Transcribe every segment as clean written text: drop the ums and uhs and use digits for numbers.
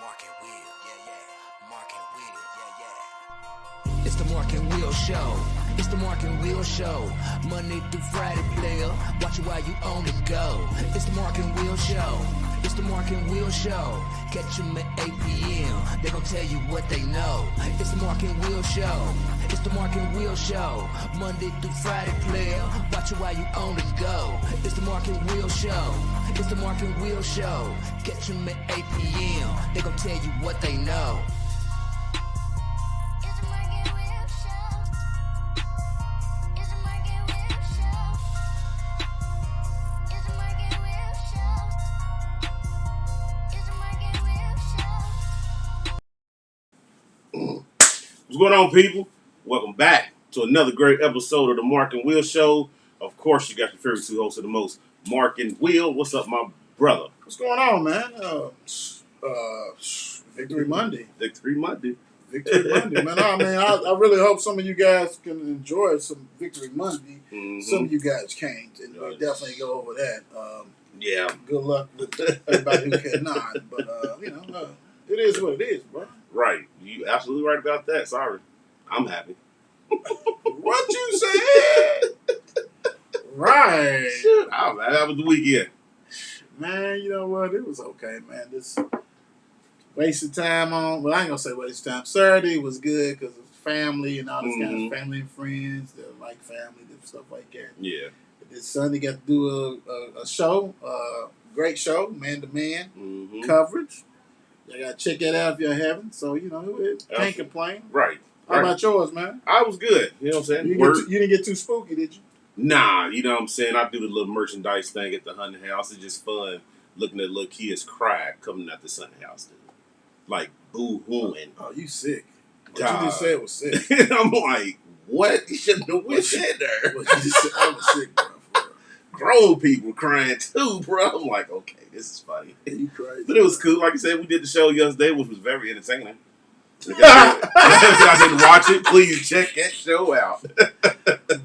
Mark and Will, yeah. Mark and Will, yeah. It's the Mark and Will Show. It's the Mark and Will Show. Monday through Friday, player. Watch it while you on the go. It's the Mark and Will Show. It's the Mark and Will Show. Catch them at 8 p.m. They gon' tell you what they know. It's the Mark and Will Show. It's the Mark and Will Show. Monday through Friday, player. Watch it while you on the go. It's the Mark and Will Show. It's the Mark and Will Show. Catch them at 8 p.m. They gon' tell you what they know. What's going on, people? Welcome back to another great episode of the Mark and Will Show. Of course, you got your favorite two hosts of the most, Mark and Will. What's up, my brother? What's going on, man? Victory Monday. Victory Monday. Victory Monday, man. I really hope some of you guys can enjoy some Victory Monday. Mm-hmm. Some of you guys can't, and we'll definitely go over that. Yeah. Good luck with everybody who cannot, but it is what it is, bro. Right. You absolutely right about that. Sorry. I'm happy. What you said? Right. Oh, man, that was the weekend. Man, you know what? It was okay, man. This wasted time on, well, I ain't gonna say wasted time. Saturday was good because of family and all this kind of family and friends that like family and stuff like that. Yeah. This Sunday got to do a show, great show, man-to-man coverage. You got to check that out if you haven't. So, can't complain. Right. How about yours, man? I was good. You know what I'm saying? You didn't get too spooky, did you? Nah, you know what I'm saying? I do the little merchandise thing at the Hunting House. It's just fun looking at little kids cry coming out the Hunting House, dude. Like, boo-hooing. Oh, you sick. What God. you just said was sick. I'm like, what? You shouldn't have went in there. What you just said, I was sick, bro. Grown people crying too, bro. I'm like, okay, this is funny. You crazy. But it was cool. Like I said, we did the show yesterday, which was very entertaining. If y'all didn't watch it, please check that show out.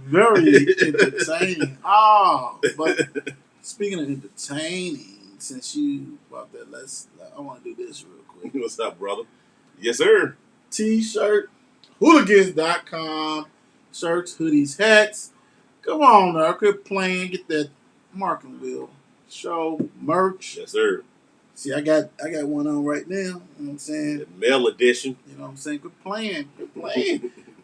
Very entertaining. Oh, but speaking of entertaining, since you brought that, I want to do this real quick. What's up, brother? Yes, sir. T-shirt, hooligans.com, shirts, hoodies, hats. Come on now, quit playing. Get that Mark and Will show merch. Yes, sir. See, I got one on right now. You know what I'm saying? The male edition. You know what I'm saying? Quit playing.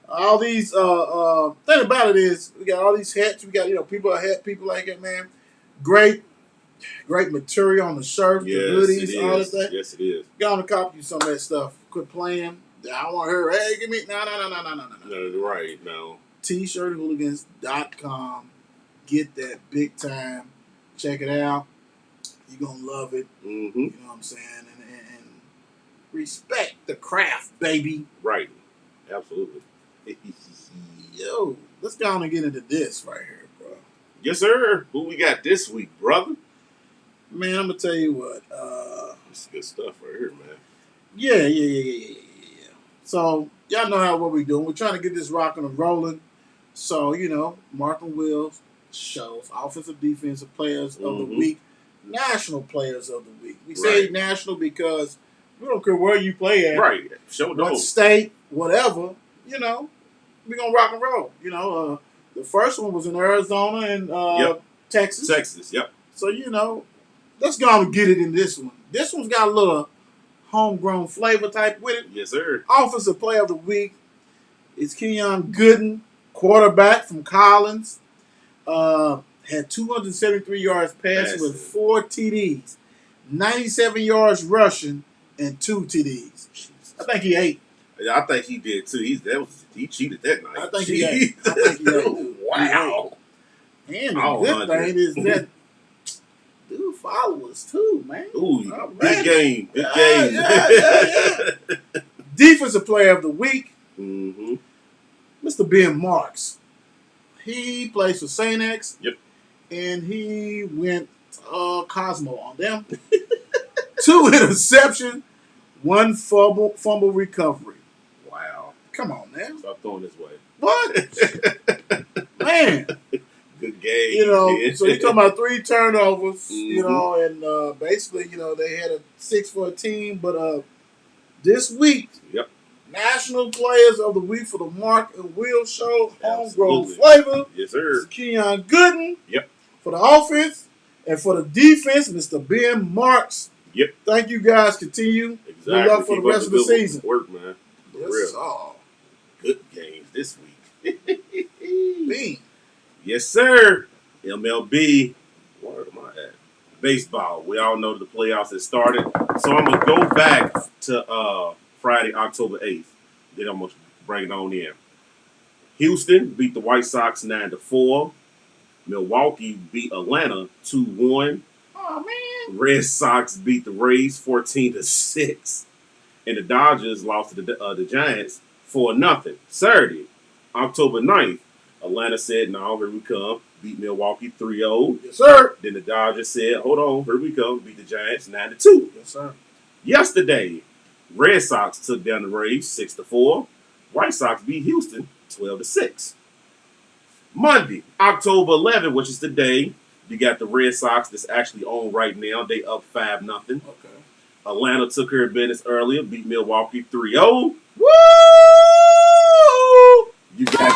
All these thing about it is we got all these hats. We got people like that, man. Great material on the shirt, Yes, the hoodies, it all is. that. Yes, it is. Go on and copy you some of that stuff. Quit playing. I want her. Hey, give me no. No, right, no. T-shirthooligans.com. Get that big time. Check it out. You're going to love it. Mm-hmm. You know what I'm saying? And respect the craft, baby. Right. Absolutely. Yo, let's go on and get into this right here, bro. Yes, sir. Who we got this week, brother? Man, I'm going to tell you what. This is good stuff right here, man. Yeah. So, y'all know what we're doing. We're trying to get this rocking and rolling. So, Mark and Will's shows, offensive, defensive players of the week, national players of the week. We say national because we don't care where you play at. Right. Show what state, whatever, we're going to rock and roll. The first one was in Arizona and Texas. Texas, yep. So, let's go on and get it in this one. This one's got a little homegrown flavor type with it. Yes, sir. Offensive player of the week is Keon Gooden, quarterback from Collins. Had 273 yards passing with 4 TDs, 97 yards rushing, and 2 TDs. I think he ate. Yeah, I think he did too. He cheated that night. I think he ate. Too. Wow. And the good thing is that dude follow us too, man. Ooh, big game. Big game. Yeah. Defensive player of the week, Mr. Ben Marks. He plays for St. X. Yep. And he went Cosmo on them. 2 interceptions, 1 fumble recovery. Wow. Come on, man. Stop throwing this way. What? Man. Good game. So you're talking about 3 turnovers, and basically, they had a 6 for a team, but this week, Yep. National Players of the Week for the Mark and Will Show, Homegrown Absolutely. Flavor. Yes, sir. Mr. Keon Gooden. Yep. For the offense and for the defense, Mr. Ben Marks. Yep. Thank you guys. Continue. Exactly. Good luck for Keep the rest up of the good season. Work, man. For Yes, real. sir. Good games this week. Bean. Yes, sir. MLB. Where am I at? Baseball. We all know the playoffs have started. So I'm gonna go back to Friday, October 8th. Then I'm gonna bring it on in. Houston beat the White Sox 9-4. Milwaukee beat Atlanta 2-1. Oh man. Red Sox beat the Rays 14-6. And the Dodgers lost to the Giants 4-0. Saturday, October 9th, Atlanta said, "No, here we come." Beat Milwaukee 3-0. Yes, sir. Then the Dodgers said, "Hold on, here we come." Beat the Giants 9-2. Yes, sir. Yesterday, Red Sox took down the Rays 6-4. White Sox beat Houston 12-6. Monday, October 11th, which is today, you got the Red Sox that's actually on right now. They up 5-0. Okay. Atlanta took care of business earlier, beat Milwaukee 3-0. Woo! You got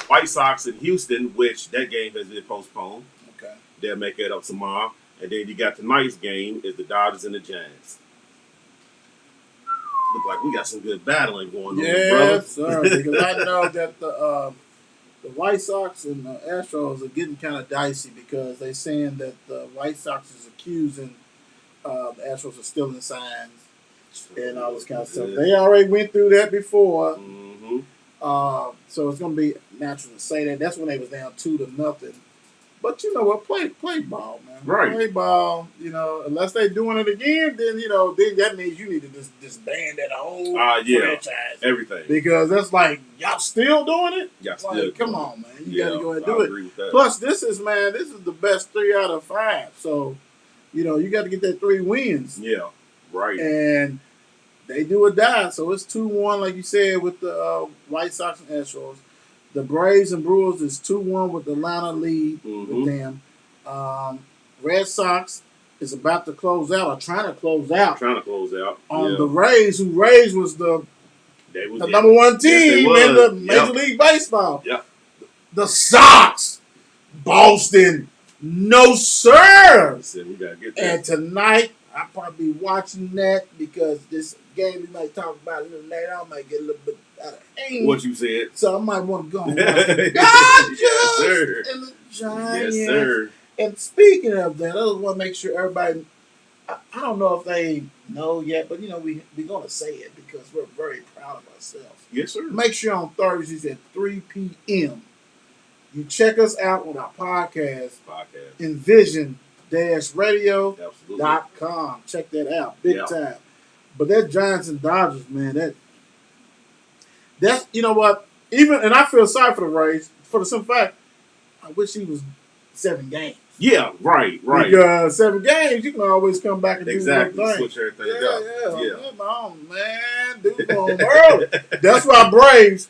White Sox in Houston, which that game has been postponed. Okay. They'll make it up tomorrow. And then you got tonight's game is the Dodgers and the Giants. Look like we got some good battling going on, brother. Yes, sir. Because I know that the White Sox and the Astros are getting kind of dicey because they're saying that the White Sox is accusing the Astros of stealing signs and all this kind of stuff. They already went through that before. Mm-hmm. So it's going to be natural to say that. That's when they was down 2-0. But you know what? Play ball, man. Right. Play ball. You know, unless they doing it again, then then that means you need to disband that whole franchise. Everything. Because that's like y'all still doing it. Y'all still Like, come doing on, man. You got to go ahead and I do agree with it. that. Plus, this is the best 3 out of 5. So, you got to get that 3 wins. Yeah. Right. And they do or die. So it's 2-1, like you said, with the White Sox and Astros. The Braves and Brewers is 2-1 with the Atlanta lead with them. Red Sox is about to close out or trying to close out. On the Rays, who Rays was the number 1 team in the Major League Baseball. Yep. The Sox, Boston, no sir. We gotta get that. And tonight, I'll probably be watching that because this game we might talk about a little later. I might get a little bit out of aim. What you said. So I might want to go and watch the Dodgers Yes, sir. and the Giants. Yes, sir. And speaking of that, I just want to make sure everybody, I don't know if they know yet, but we're going to say it because we're very proud of ourselves. Yes, sir. Make sure on Thursdays at 3 p.m. you check us out on our podcast. Envision-radio.com. Check that out. Big time. But that Giants and Dodgers, man, that's, you know what? And I feel sorry for the Rays for the simple fact, I wish he was 7 games. Yeah, right. Because 7 games, you can always come back and do one thing. Switch everything up. Yeah. Come on, man. Do it on early. That's why Braves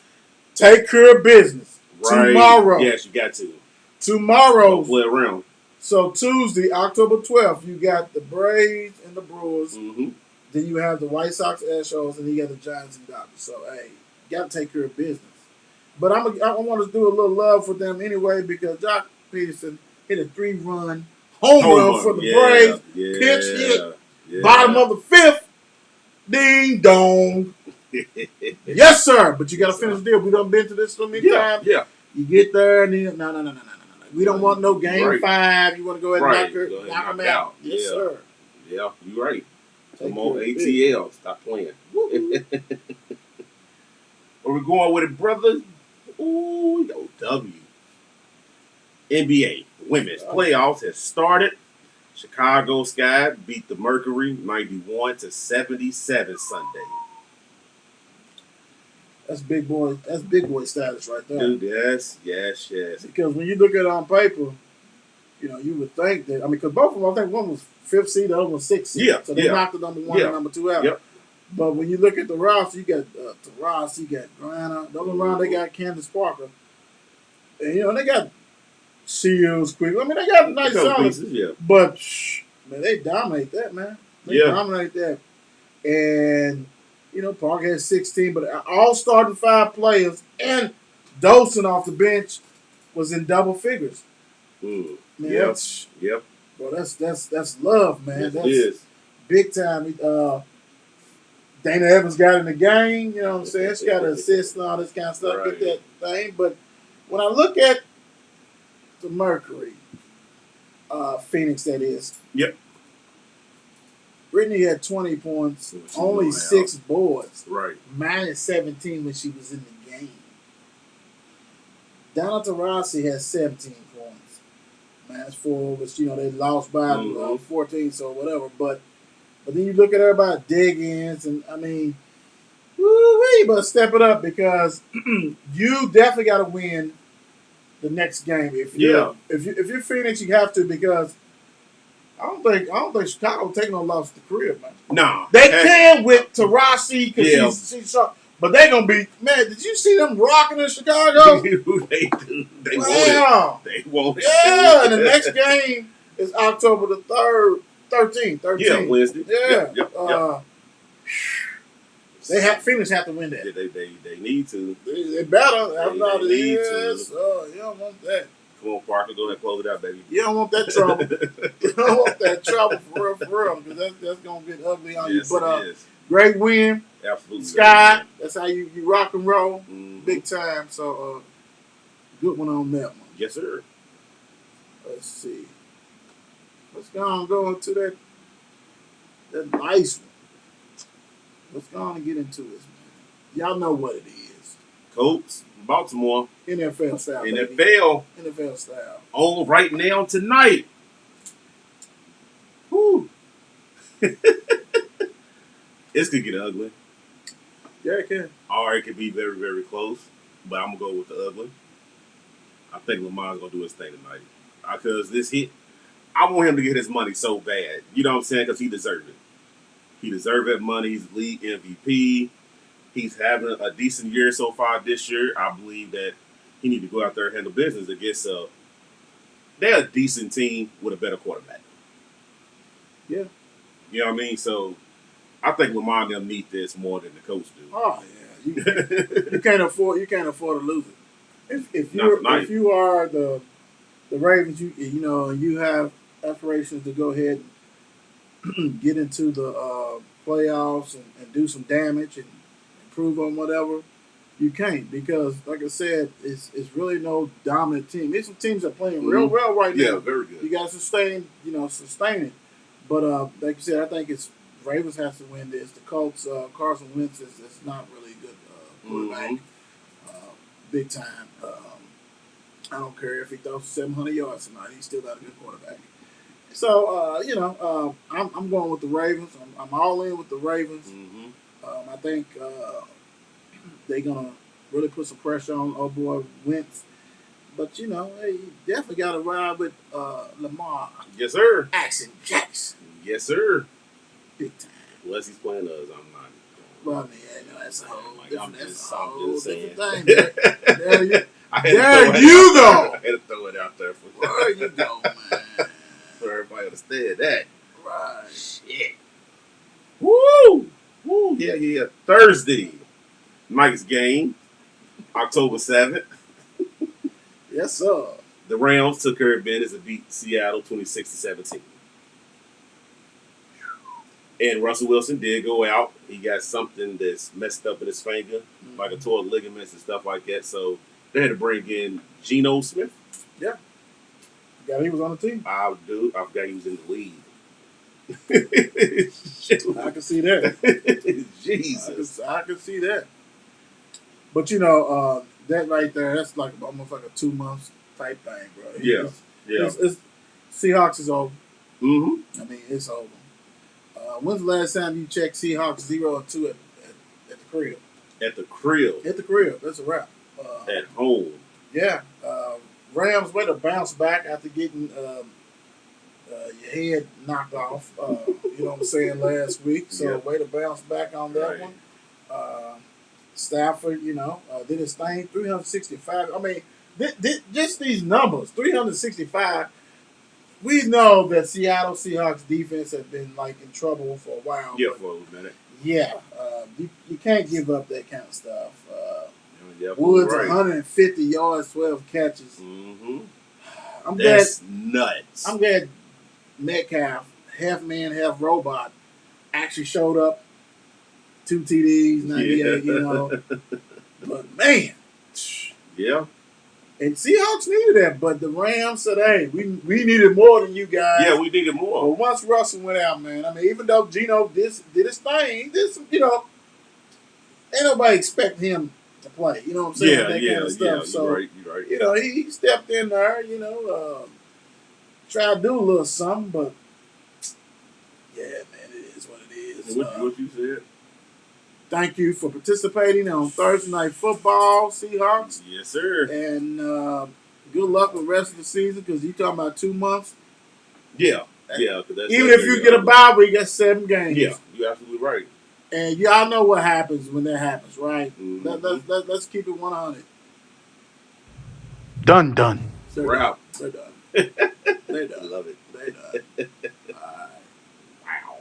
take care of business. Right. Tomorrow. Yes, you got to. Tomorrow. Don't play around. So Tuesday, October 12th, you got the Braves and the Brewers. Mm-hmm. Then you have the White Sox, Astros, and then you got the Giants and Dodgers. So, hey, you got to take care of business. But I want to do a little love for them anyway because Jock Peterson hit a 3-run home run for the Braves. Pitch hit. Bottom of the 5th. Ding dong. Yes, sir. But you got to finish the deal. We done been to this so many times. Yeah. You get there and then, no. We don't want no game 5. You want to go ahead and knock them out. Yes, sir. Yeah, you're right. Take Come on, care of ATL. Stop playing. Are we going with it, brother? Ooh, yo, W. NBA women's playoffs has started. Chicago Sky beat the Mercury 91-77 Sunday. That's big boy status right there. Dude, yes. Because when you look at it on paper, you would think that, because both of them, I think one was 5th seed, the other one was 6th seed. Yeah. So they knocked the number 1 and number 2 out. Yep. But when you look at the roster, you got Taras, you got Grana. The other round, they got Candace Parker. And, they got Shields quick. They got nice solid. Pieces, But Man, they dominate that, man. They Yeah. dominate that. And, Park had 16, but all starting 5 players and Dolson off the bench was in double figures. Mm. Man, Yep. Bro, that's love, man. Yes, That's it is. big time. Dana Evans got in the game, you know what I'm saying? She got an assist and all this kind of stuff, Right. get that thing. But when I look at the Mercury, Phoenix, that is. Yep. Brittany had 20 points, What she only gonna 6 boards, Right. minus 17 when she was in the game. Donna Taurasi has 17 points, minus 4, which, they lost by 14, so whatever. But then you look at everybody, Diggins, and I mean, woo-wee, but step it up because you definitely got to win the next game. If you're Phoenix, you have to because I don't think Chicago take no loss to the crib, man. Nah. They can with Taurasi because she's sharp, but they gonna be man. Did you see them rocking in Chicago? They do. They Wow. want it. They want it. Yeah, and the next game is October the 13th. Yeah, Wednesday. Yeah. Yep. Phoenix have to win that. Yeah, they need to. They better. That's They not it need is. to. Oh, you don't want that. Come on, Parker, go ahead and close it out, baby. You don't want that trouble. You don't want that trouble for real, because that's gonna get ugly on Yes, you. But it is. great win, Absolutely. Sky. That's how you rock and roll, Mhm. big time. So good one on that one. Yes, sir. Let's see. Let's go into that nice one. Let's go on and get into this, man. Y'all know what it is. Colts, Baltimore, NFL style. baby. NFL style. on right now tonight. Whew. It's gonna get ugly. Yeah, it can. Or it could be very, very close. But I'm gonna go with the ugly. I think Lamar's gonna do his thing tonight. Because this hit, I want him to get his money so bad. You know what I'm saying? Because he deserved it. He deserved that money. He's league MVP. He's having a decent year so far this year. I believe that he need to go out there and handle business against they're a decent team with a better quarterback. Yeah. You know what I mean? So I think Lamar and them need this more than the coach do. Oh yeah. You can't afford to lose it. If you are the Ravens, you have aspirations to go ahead and get into the playoffs and do some damage and improve on whatever, you can't because, like I said, it's really no dominant team. There's some teams that are playing real well right now. Yeah, very good. You got to sustain it. But like you said, I think it's Ravens has to win this. The Colts, Carson Wentz is not really a good quarterback, big time. I don't care if he throws 700 yards tonight; he's still not a good quarterback. So I'm going with the Ravens. I'm all in with the Ravens. Mm-hmm. I think they're gonna really put some pressure on old boy Wentz. But hey, you definitely got to ride with Lamar. Yes, sir. Action Jackson. Yes, sir. Big time. Unless he's playing us, I'm not. Well, I mean, that's a whole different saying. thing. There you I go. had to throw it out there for There you go, man. for everybody to understand that. Right. Shit. Woo! Woo! Yeah. Thursday, night's game, October 7th. Yes, sir. The Rams took care of business and beat Seattle 26-17. And Russell Wilson did go out. He got something that's messed up in his finger, like a torn ligaments and stuff like that. So they had to bring in Geno Smith. Yeah. He was on the team. I forgot he was in the league. I can see that. Jesus. I can see that. But that right there, that's like almost like a 2 months type thing, bro. It's Seahawks is over. Mm-hmm. I mean, it's over. When's the last time you checked Seahawks 0-2 at the crib? At the crib. At the crib. That's a wrap. At home. Yeah. Rams way to bounce back after getting your head knocked off. You know what I'm saying, last week. So way to bounce back on that one. Stafford, did his thing. 365. I mean, just these numbers. 365. we know that Seattle Seahawks defense has been like in trouble for a while. Yeah, but for a minute. yeah, you can't give up that kind of stuff. Yeah, Woods, right. 150 yards, 12 catches. Mm-hmm. I'm That's glad. nuts. I'm glad Metcalf, half man, half robot, actually showed up. 2 TDs, 98. You know, but man, Yeah. and Seahawks needed that, but the Rams said, "Hey, we needed more than you guys." Yeah, we needed But more. once Russell went out, man, I mean, even though Geno did his thing, he did some, ain't nobody expect him to play. You know what I'm saying? Yeah, That kind of stuff. So, you're right. he stepped in there, tried to do a little something, but yeah, man, it is what it is. What you said? Thank you for participating on Thursday Night Football, Seahawks. Yes, sir. And good luck with the rest of the season because you're talking about 2 months. Yeah. That's Even if you get a bye week, that's 7 games. Yeah, you're absolutely right. And y'all know what happens when that happens, right? Mm-hmm. Let's keep it 100. Done. Wrap. They're done. They're done. Love it. They're done. Wow.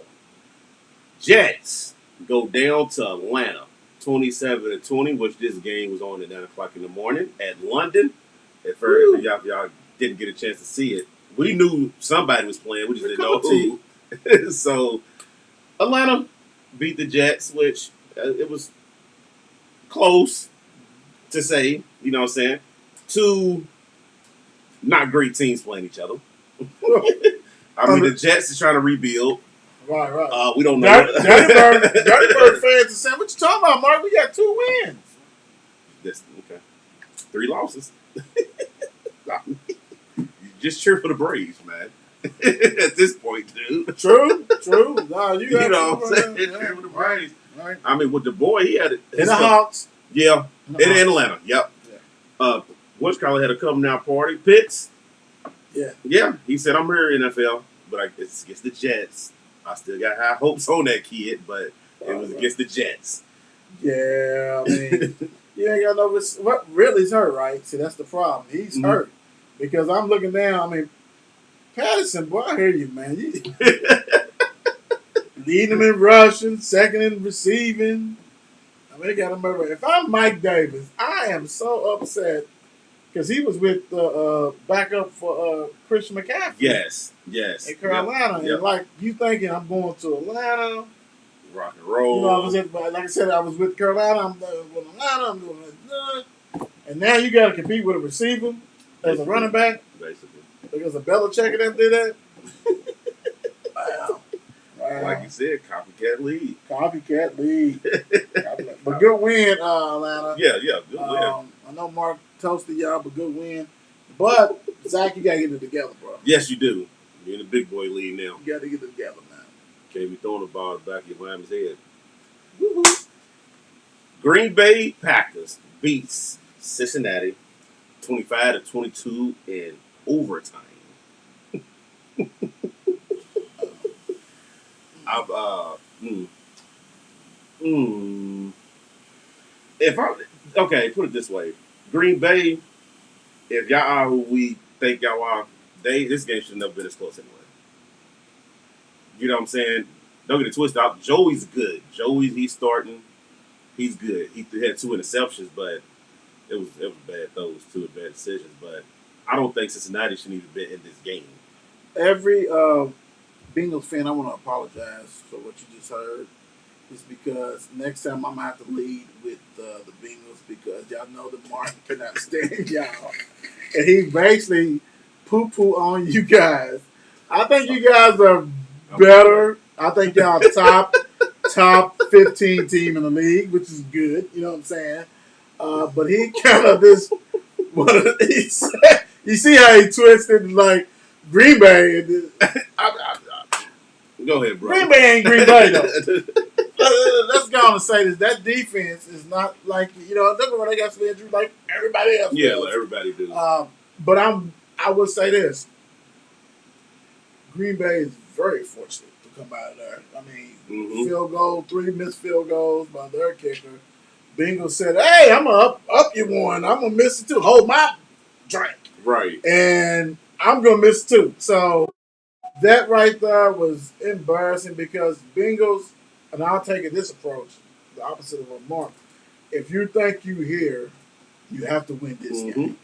Jets go down to Atlanta, 27-20, which this game was on at 9 o'clock in the morning at London. If y'all didn't get a chance to see it, we knew somebody was playing. We just didn't know who. So Atlanta beat the Jets, which it was close to say, you know what I'm saying? 2 not great teams playing each other. I mean, the Jets is trying to rebuild. Right. We don't know. Dirty Bird fans are saying, "What you talking about, Mark? We got 2 wins." That's okay. 3 losses. Just cheer for the Braves, man. At this point, dude. True. Nah, you got know what I'm saying? Yeah, Cheer for the Braves. Right. I mean, with the boy, he had it. In the Hawks. Yeah. In Atlanta. Yep. Yeah. What's called had a coming out party. Pitts. Yeah. Yeah. He said, "I'm here in NFL, but it's against the Jets. I still got high hopes on that kid, but it was against the Jets." Yeah, I mean, you ain't got no. What really is hurt, right? See, that's the problem. He's hurt because I'm looking down. I mean, Patterson, boy, I hear you, man. You leading him in rushing, second in receiving. I mean, they got him everywhere. If I'm Mike Davis, I am so upset because he was with the backup for Christian McCaffrey. Yes. In Carolina, Yep. and like you thinking, I'm going to Atlanta. Rock and roll. Like I said, I was with Carolina. I'm going to Atlanta. I'm doing that. And now you got to compete with a receiver as a running back. Basically. Because a Belichick and them did that. Wow. Like you said, copycat lead. Copycat lead. But good win, Atlanta. Yeah, good win. I know Mark toasted y'all, but good win. But, Zach, you got to get it together, bro. Yes, you do. You're in the big boy league now. You got to get it together, man. Can't be throwing the ball at the back of your lineman's head. Woo-hoo. Green Bay Packers beats Cincinnati 25-22 in overtime. Put it this way. Green Bay, if y'all are who we think y'all are, this game should have never been as close anyway. You know what I'm saying? Don't get it twisted. Joey's good. He's starting. He's good. He had 2 interceptions, but it was bad throws, 2 bad decisions. But I don't think Cincinnati should even been in this game. Every Bengals fan, I want to apologize for what you just heard. It's because next time I'm going to have to lead with the Bengals because y'all know that Martin cannot stand y'all. And he basically poo-poo on you guys. I think you guys are better. I think y'all top 15 team in the league, which is good. You know what I'm saying? But he kind of this. He said, you see how he twisted like Green Bay. Go ahead, bro. Green Bay ain't Green Bay though. Let's go on and say this. That defense is not like they got some injury like everybody else. Yeah, like everybody do. But I would say this. Green Bay is very fortunate to come out of there. I mean, field goal, 3 missed field goals by their kicker. Bengals said, "Hey, I'm gonna up you one. I'm gonna miss it too. Hold my drink." Right. And I'm gonna miss too. So that right there was embarrassing because Bengals, and I'll take it this approach, the opposite of a Mark. If you think you here, you have to win this game.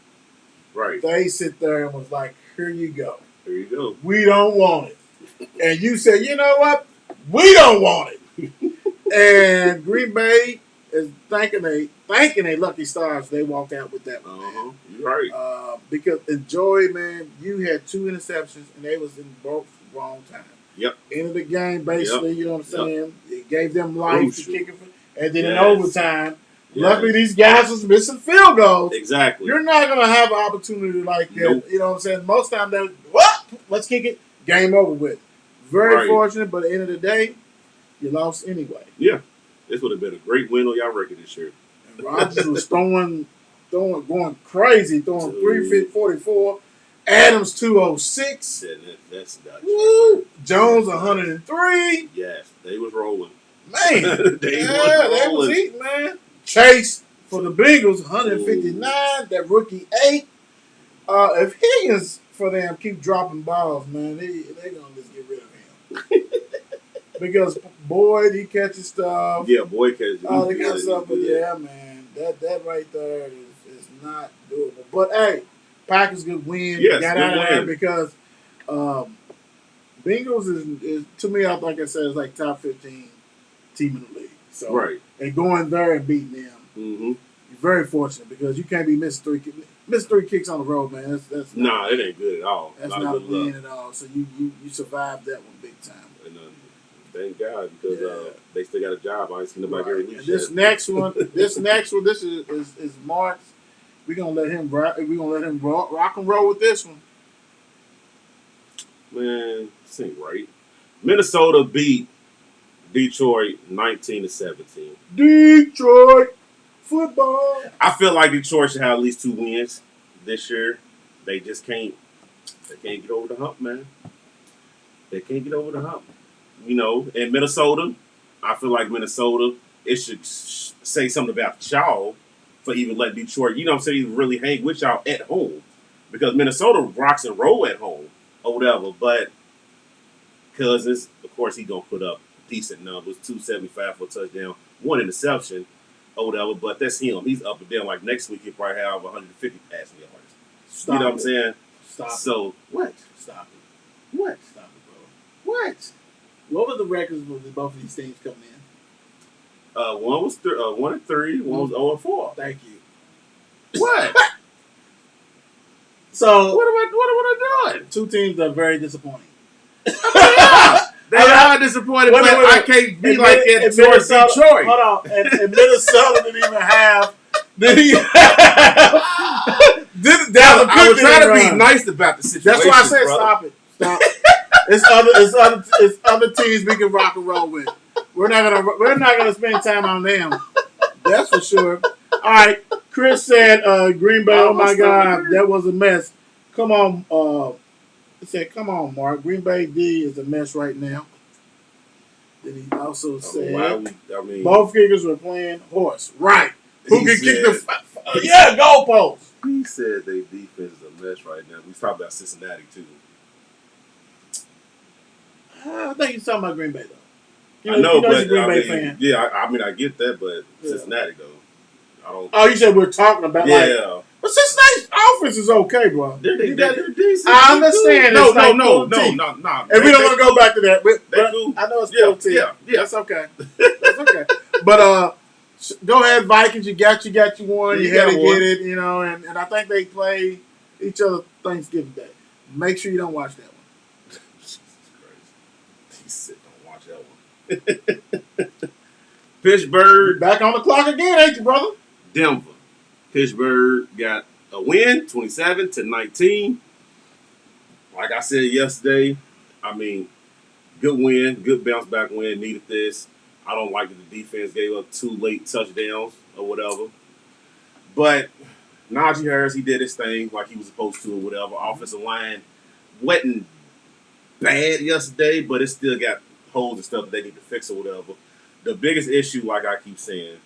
Right. They sit there and was like, "Here you go. There you go. We don't want it." And you said, "You know what? We don't want it." And Green Bay is thanking they lucky stars they walked out with that one. Man. You're right. Because enjoy, man, you had 2 interceptions and they was in both wrong time. Yep. End of the game, basically, you know what I'm saying? It gave them life Crucial. to kick it. And then in overtime, yes. luckily these guys was missing field goals. Exactly. You're not going to have an opportunity like that. Nope. You know what I'm saying? Most time they, what? Let's kick it. Game over with. Very fortunate, but at the end of the day, you lost anyway. Yeah. This would have been a great win on y'all record this year. And Rodgers was going crazy, throwing 344. Adams 206. That's Woo! Jones 103. Yes, they was rolling. Man, they was eating, man. Chase for the Bengals 159. That rookie 8. If Higgins for them keep dropping balls, man, they gonna just get rid of him. Because Boyd, he catches stuff. Yeah, Boyd catches. All that kind of stuff. But yeah, man, that right there is not doable. But hey, Packers good win. Yes, got out of there because Bengals is to me, like I said, is like top 15 team in the league. So and going there and beating them, you're very fortunate because you can't be missing 3 kicks on the road, man. That's not, it ain't good at all. That's not a win at all. So you survived that one big time. And, thank God because they still got a job. I ain't seen nobody get released. This next one, this is Mark's. We're gonna let him rock and roll with this one. Man, this ain't right. Minnesota beat Detroit 19-17. Detroit football. I feel like Detroit should have at least 2 wins this year. They just can't. They can't get over the hump, man. They can't get over the hump. You know, in Minnesota, I feel like Minnesota, it should say something about y'all for even letting Detroit, you know what I'm saying, even really hang with y'all at home. Because Minnesota rocks and roll at home or whatever. But Cousins, of course, he going to put up decent numbers, 275 for a touchdown, 1 interception or whatever. But that's him. He's up and down. Like next week, he'll probably have 150 passing yards. Stop you know it. what I'm saying? Stop so, it. What? Stop it. What? Stop it, bro. What were the records of both of these teams coming in? One was 1-3, one was 0-4. Thank you. What? So what am I doing? 2 teams that are very disappointing. They are disappointed, but I can't be like that towards Detroit. Hold on. And Minnesota didn't even have. I was trying to be nice about the situation. That's why I said brother. stop it. Stop. It's other teams we can rock and roll with. We're not gonna spend time on them. That's for sure. All right. Chris said Green Bay. Oh my God, that was a mess. Come on. He said, "Come on, Mark. Green Bay D is a mess right now." Then he also said, both kickers were playing horse. Right. Who can kick the goalpost? He said their defense is a mess right now. We talking about Cincinnati too. I think he's talking about Green Bay though. I know, but he's a Green Bay fan. Yeah, I get that, but Cincinnati though. I don't. Oh, you said we're talking about but Cincinnati's offense is okay, bro. They're decent. I understand. No. And we don't want to go back to that. But I know it's cool team. Yeah. That's okay. That's okay. But go ahead, Vikings. You got you one. You had to get it, you know. And I think they play each other Thanksgiving Day. Make sure you don't watch that one. Jesus Christ. He said don't watch that one. Pittsburgh. You're back on the clock again, ain't you, brother? Denver. Pittsburgh got a win, 27-19. Like I said yesterday, I mean, good win, good bounce back win. Needed this. I don't like that the defense gave up 2 late touchdowns or whatever. But Najee Harris, he did his thing like he was supposed to or whatever. Offensive line wasn't bad yesterday, but it still got holes and stuff that they need to fix or whatever. The biggest issue, like I keep saying,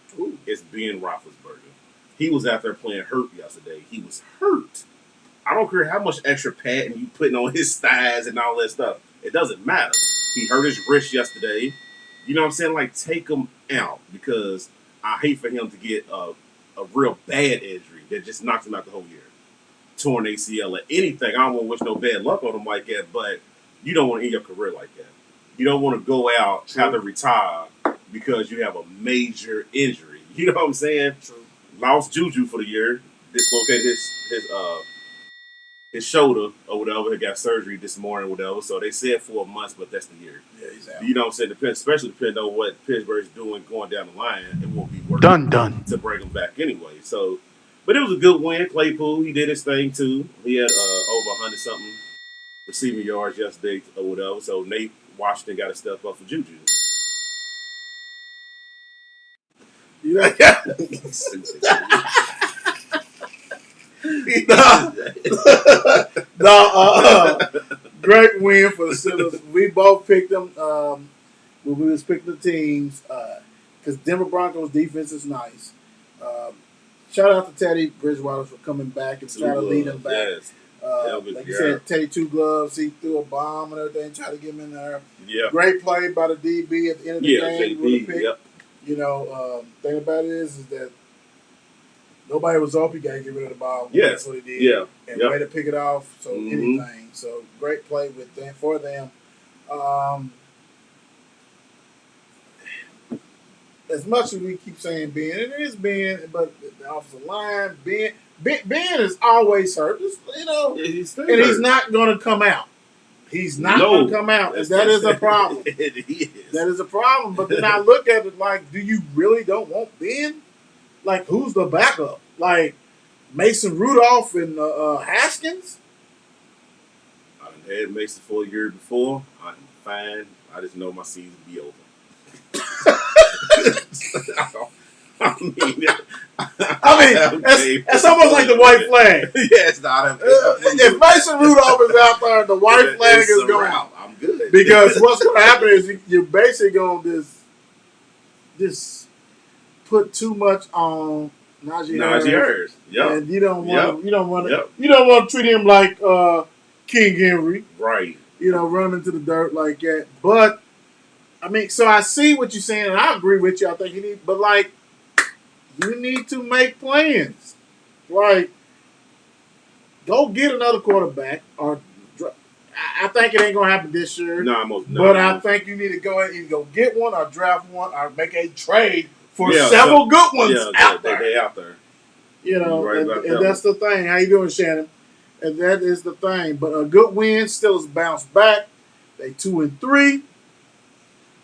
is Ben Roethlisberger. He was out there playing hurt yesterday. He was hurt. I don't care how much extra padding you putting on his thighs and all that stuff. It doesn't matter. He hurt his wrist yesterday. You know what I'm saying? Like, take him out because I hate for him to get a real bad injury that just knocks him out the whole year. Torn ACL or anything. I don't want to wish no bad luck on him like that, but you don't want to end your career like that. You don't want to go out, have to retire because you have a major injury. You know what I'm saying? True. Lost Juju for the year. Dislocated his shoulder or whatever. He got surgery this morning or whatever. So they said 4 months, but that's the year. Yeah, he's out. You know what I'm saying? Especially depending on what Pittsburgh's doing going down the line. It won't be worth Done. to bring him back anyway. So, but it was a good win. Claypool, he did his thing too. He had over 100-something receiving yards yesterday or whatever. So Nate Washington got to step up for Juju. You know? Great win for the Steelers. We both picked them when we was picking the teams because Denver Broncos defense is nice. Shout out to Teddy Bridgewater for coming back and trying to lead them back. Yes. Like you said, Teddy 2 gloves. He threw a bomb and everything, tried to get him in there. Yeah. Great play by the DB at the end of the game. With a pick. Yep. You know, thing about it is that nobody was open. You got to get rid of the ball. Yes. That's what he did. Yeah. And way to pick it off. So anything. So great play with them for them. As much as we keep saying Ben, it is Ben, but the offensive line, Ben is always hurt. You know, He's he's not going to come out. He's not going to come out, and that is a problem. It is. That is a problem. But then I look at it like, do you really don't want Ben? Like, who's the backup? Like Mason Rudolph and Haskins? I done had Mason for a year before. I'm fine. I just know my season be over. That's almost like the white flag. Yeah, it's not. If Mason Rudolph is out there, the white flag is going out. I'm good. Because what's going to happen is you're basically going to just put too much on Najee Harris. Yep. And you don't want to treat him like King Henry. Right. You know, run him into the dirt like that. But I mean, so I see what you're saying, and I agree with you. I think you need to make plans. Like, go get another quarterback, or I think it ain't gonna happen this year. But I think you need to go ahead and go get one, or draft one, or make a trade for several good ones out there. They out there. You know, and that's the thing. How you doing, Shannon? And that is the thing. But a good win, still bounce back. They 2-3.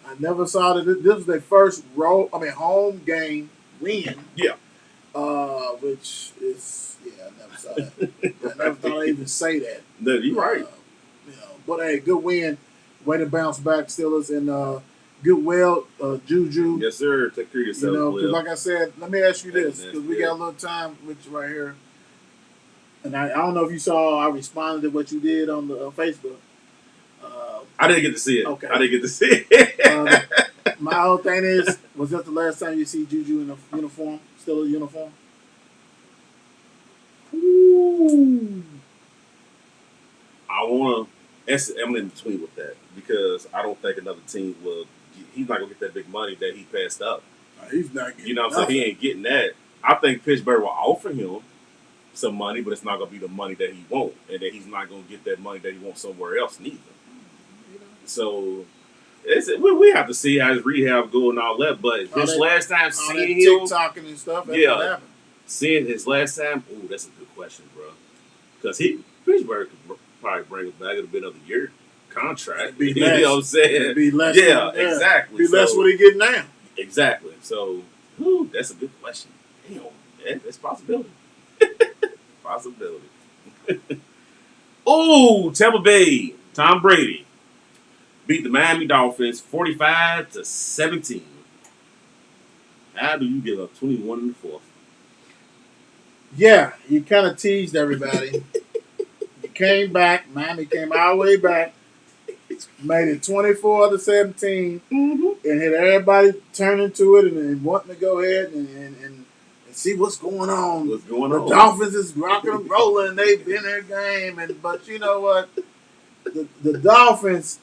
I never saw that. This was their first home game win. Yeah. Which is, I never saw that. I never thought I'd even say that. No, you're right. You know, but hey, good win. Way to bounce back, Steelers, and Juju. Yes, sir. Take care of yourself. You know, because like I said, let me ask you this, because we got a little time with you right here. And I don't know if you saw, I responded to what you did on the Facebook. I didn't get to see it. Okay. I didn't get to see it. My whole thing is, was that the last time you see Juju in a uniform? Still a uniform? Ooh. I'm in between with that because I don't think another team will. He's not gonna get that big money that he passed up. He's not getting. You know what I'm saying? He ain't getting that. I think Pittsburgh will offer him some money, but it's not gonna be the money that he wants, and that he's not gonna get that money that he wants somewhere else neither. So we have to see how his rehab go and all that. But his last time seeing him, TikToking and stuff, seeing his last time, that's a good question, bro. Because Pittsburgh could probably bring him back. It'll be another year contract. You know what I'm saying? It'd be less. Exactly. Be less what he getting now. Exactly. So, that's a good question. Damn, that's a possibility. Possibility. Tampa Bay, Tom Brady beat the Miami Dolphins 45-17. How do you give up 21 in the fourth? Yeah, you kind of teased everybody. You came back. Miami came all the way back. Made it 24-17, and had everybody turn into it and wanting to go ahead and see what's going on. What's going The on? Dolphins is rocking and rolling. They've been their game, but you know what? The Dolphins.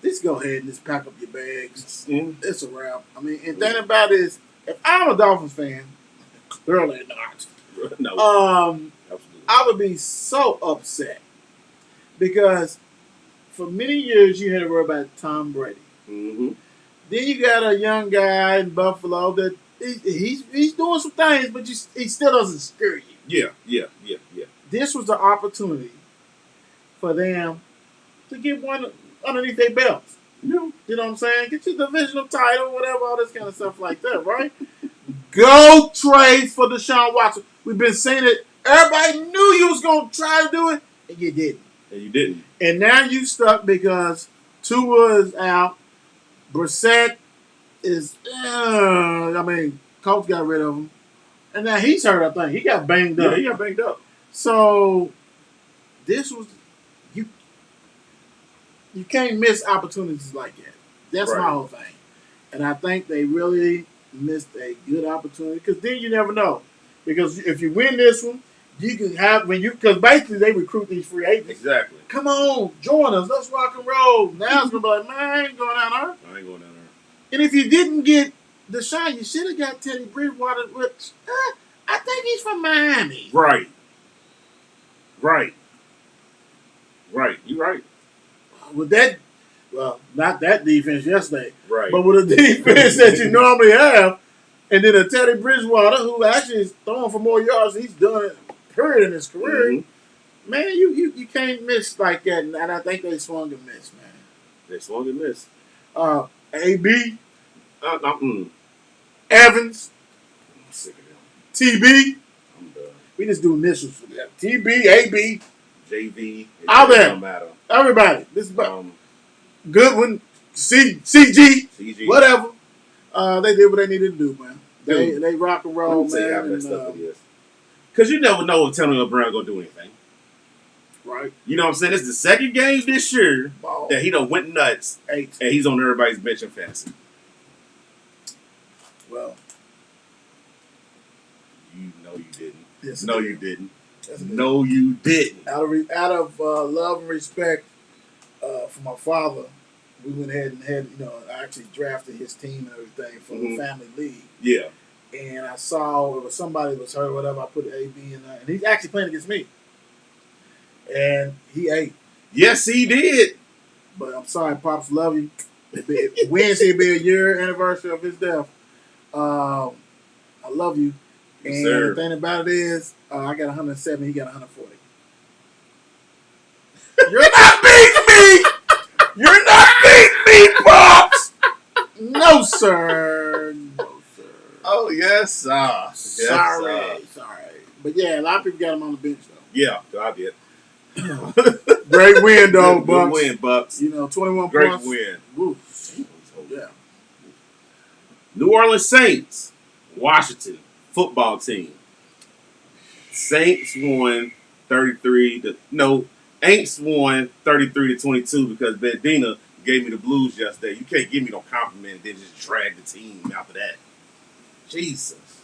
Just go ahead and just pack up your bags. It's a wrap. I mean, and thing about it is, if I'm a Dolphins fan, clearly not. No. Absolutely. I would be so upset because for many years you had to worry about Tom Brady. Mm-hmm. Then you got a young guy in Buffalo that he's doing some things, but he still doesn't scare you. Yeah. This was the opportunity for them to get one underneath their belts. Yeah. You know what I'm saying? Get your divisional title, whatever, all this kind of stuff like that, right? Go trade for Deshaun Watson. We've been saying it. Everybody knew you was going to try to do it, and you didn't. And you didn't. And now you stuck because Tua is out. Brissett is, Colts got rid of him. And now he's hurt, I think. He got banged up. Yeah, he got banged up. So, this was, you can't miss opportunities like that. That's my whole thing. And I think they really missed a good opportunity because then you never know. Because if you win this one, you can have, because basically they recruit these free agents. Exactly. Come on, join us. Let's rock and roll. Now it's going to be like, man, I ain't going down there. I ain't going down there. And if you didn't get Deshaun, you should have got Teddy Bridgewater, which I think he's from Miami. Right. You're right. With that, well, not that defense yesterday, Right. but with a defense that you normally have, and then a Teddy Bridgewater who actually is throwing for more yards than he's done period in his career, man, you can't miss like that. And I think they swung and missed, man. They swung and missed. AB, Evans, I'm sick of them. TB. I'm done. We just do initials for that. TB, AB, JV. Out there. Don't matter. everybody. This is Goodwin, CG, whatever. They did what they needed to do, man. They rock and roll, man. Say how messed up it is. Because you never know if Antonio Brown going to do anything. Right. You know what I'm saying? This is the second game this year that he done went nuts. 8. And he's on everybody's bench in fantasy. Well. You know you didn't. Yes, no, you didn't. No, you didn't. Out of love and respect for my father, we went ahead and had, I actually drafted his team and everything for the family league. Yeah. And I saw if somebody was hurt or whatever, I put AB in there. And he's actually playing against me. And he ate. Yes, he did. But I'm sorry, Pops, love you. Wednesday will be a year anniversary of his death. I love you. Yes, and sir. the thing about it is, I got 107, he got 140. You're not beating me! You're not beating me, Pops! No, sir. No, sir. Oh, yes, Sorry. But yeah, a lot of people got him on the bench, though. Yeah, I did. Great win, though, Good Bucks. win, Bucks. 21 Great points. win. Woo. Yeah. New Orleans Saints, Washington football team. Saints won 33-22 because Bedina gave me the blues yesterday. You can't give me no compliment and then just drag the team after that. Jesus.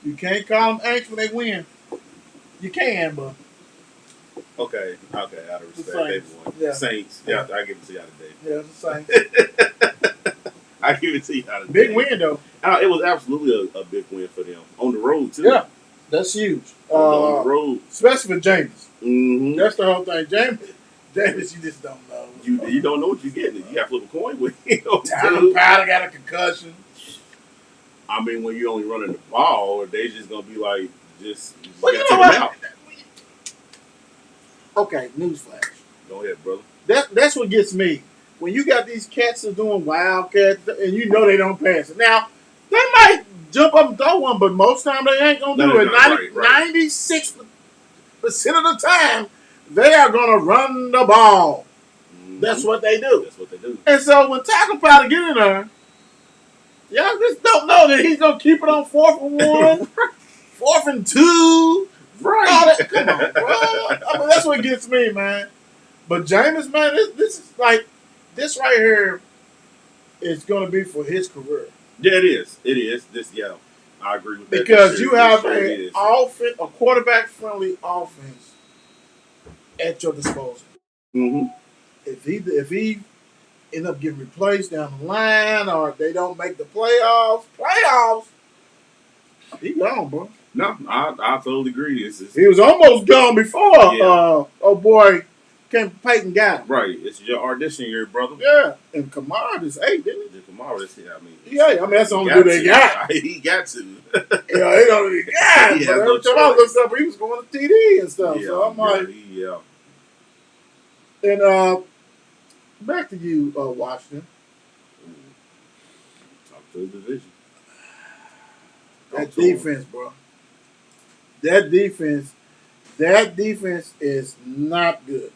You can't call them Aints when they win. You can, but. Okay, out of respect, they won. Yeah. Saints, yeah, I give it to y'all today. Yeah, it's the same. I give it to y'all today. Big win, though. It was absolutely a big win for them. On the road, too. Yeah, that's huge. On the road. Especially for James. Mm-hmm. That's the whole thing. James, you just don't know. You don't know what you're getting. You got to flip a coin with him. Tyler Powder got a concussion. I mean, when you're only running the ball, they just going to be like, just Well, gotta you know take him what? out. Okay, newsflash. Go ahead, brother. That's what gets me. When you got these cats that are doing wildcats, and you know they don't pass it. Now, they might jump up and throw one, but most time they ain't going to do it. 96% of the time, they are going to run the ball. Mm-hmm. That's what they do. That's what they do. And so when Tackle Powder get in there, y'all just don't know that he's going to keep it on 4th and 1, 4th and 2. Right. Come on, bro. I mean, that's what gets me, man. But Jameis, man, this is like, this right here is going to be for his career. Yeah, it is. It is. I agree with that. Because you have It a quarterback-friendly offense at your disposal. Mm-hmm. If he end up getting replaced down the line, or if they don't make the playoffs, he gone, bro. No, I totally agree. He was almost gone before. Oh boy, Peyton got him. Right. It's your audition year, brother. Yeah, and Kamara is 8, didn't he? Kamara is here. Yeah, that's the only dude they got. He got to. Yeah, he only got. He But has every no time I choice. looked up, he was going to TD and stuff. Yeah, So I'm like, yeah. and back to you, Washington. Top to the division. That defense, bro. That defense is not good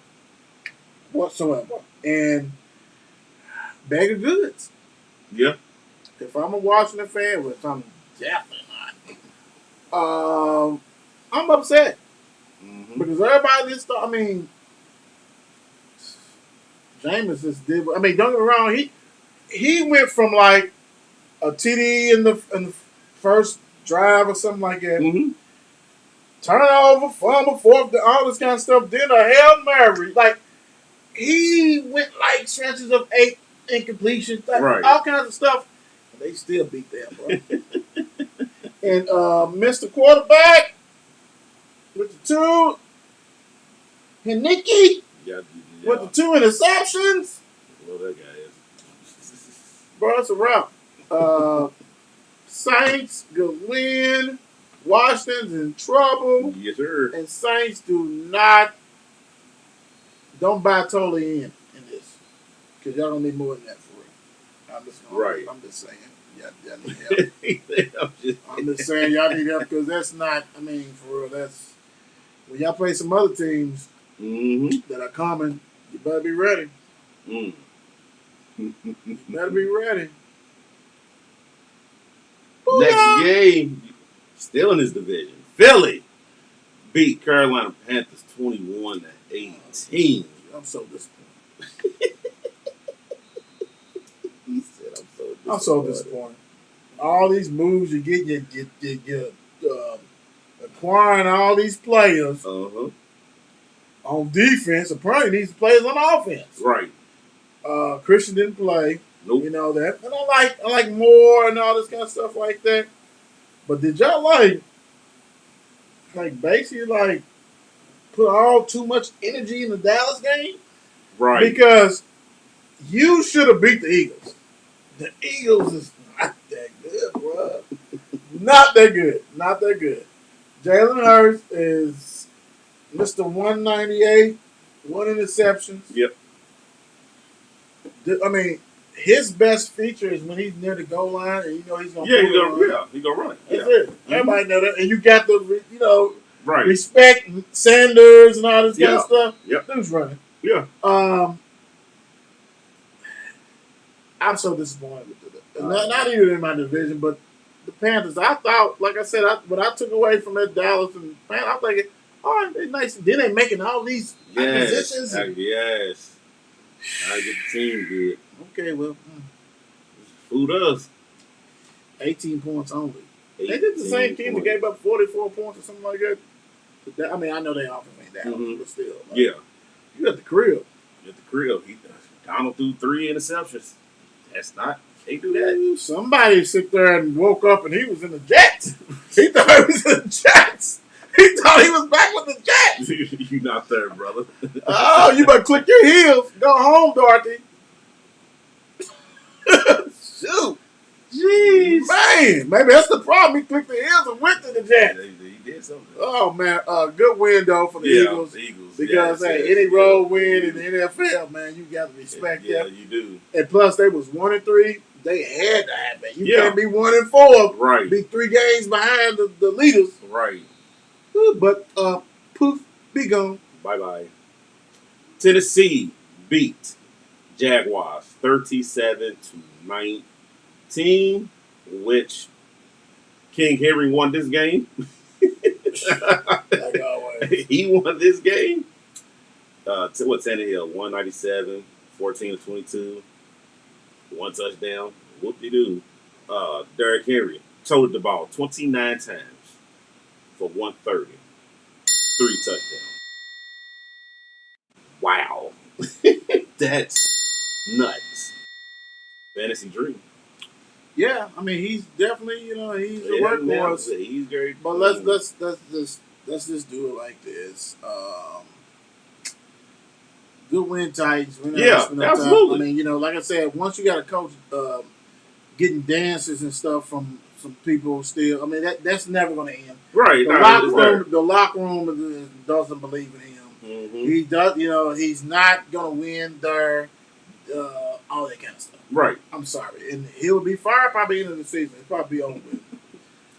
whatsoever. And bag of goods. Yeah. If I'm a Washington fan, which I'm definitely not, I'm upset. Mm-hmm. Because everybody just thought, Jameis just did. Don't get me wrong. He went from like a TD in the first drive or something like that. Mm-hmm. Turnover, fumble, fourth, all this kind of stuff. Then a Hail Mary. Like, he went like stretches of 8 incompletions, all kinds of stuff. And they still beat them, bro. And Mr. Quarterback with the 2, Henneke with the 2 interceptions. Well, that guy is. Bro, it's a wrap. Saints, good win. Washington's in trouble. Yes, sir. And Saints don't buy totally in this. Because y'all don't need more than that for real. I'm just saying. Y'all need help. I'm just saying y'all need help because that's not, for real, that's when y'all play some other teams that are coming, you better be ready. You better be ready. Next game, still in this division. Philly beat Carolina Panthers 21-18. I'm so disappointed. He said, I'm so disappointed. All these moves you get, you're acquiring all these players on defense. Apparently, these players on offense. Right. Christian didn't play. Nope. You know that. And I like Moore and all this kind of stuff like that. But did y'all basically put all too much energy in the Dallas game? Right. Because you should have beat the Eagles. The Eagles is not that good, bro. Not that good. Jalen Hurts is Mr. 198, 1 interceptions. Yep. His best feature is when he's near the goal line and he's going to he's gonna run it. That's it. Everybody know that. And you got the, right. respect Sanders and all this kind of stuff. Yep. Dude's running. Yeah. I'm so disappointed with it. Not even in my division, but the Panthers. I thought, like I said, what I took away from that Dallas and Panthers, I'm thinking, oh, they're nice. Then they're making all these acquisitions. Yes. I get the team good. Okay, well, Who does? 18 points only. They did the same team that gave up 44 points or something like that. I know they offense ain't that, but still. Yeah. You at the crib. Donald threw 3 interceptions. That's not. They do that. Somebody sit there and woke up and he was in the Jets. He thought he was in the Jets. He thought he was back with the Jets. You not there, brother. Oh, you better click your heels. Go home, Dorothy. Shoot. Jeez. Man, maybe that's the problem. He clicked the heels and went to the Jets. He did something. Oh, man. Good win, though, for the Eagles. The Eagles. Because, any road win in the NFL, man, you got to respect that. Yeah, you do. And plus, they was 1-3. They had to happen. You can't be 1-4. Right. Be 3 games behind the leaders. Right. But, poof, be gone. Bye-bye. Tennessee beat Jaguars 37-19, which King Henry won this game. Like always. He won this game. Tannehill? 197, 14-22, 1 touchdown. Whoop-de-doo. Derrick Henry toted the ball 29 times for 130. 3 touchdowns. Wow. That's nuts. Fantasy dream. Yeah, I mean he's definitely he's a Yeah, man, workhorse. he's great. But let's just do it like this. Good win, Titans. We're not Yeah, wasting no absolutely. time. I mean, like I said, once you got a coach getting dances and stuff from some people, still, I mean that's never going to end. Right. The locker room doesn't believe in him. Mm-hmm. He does, he's not going to win there. All that kind of stuff. Right. I'm sorry, and he'll be fired probably end of the season. It's probably over with.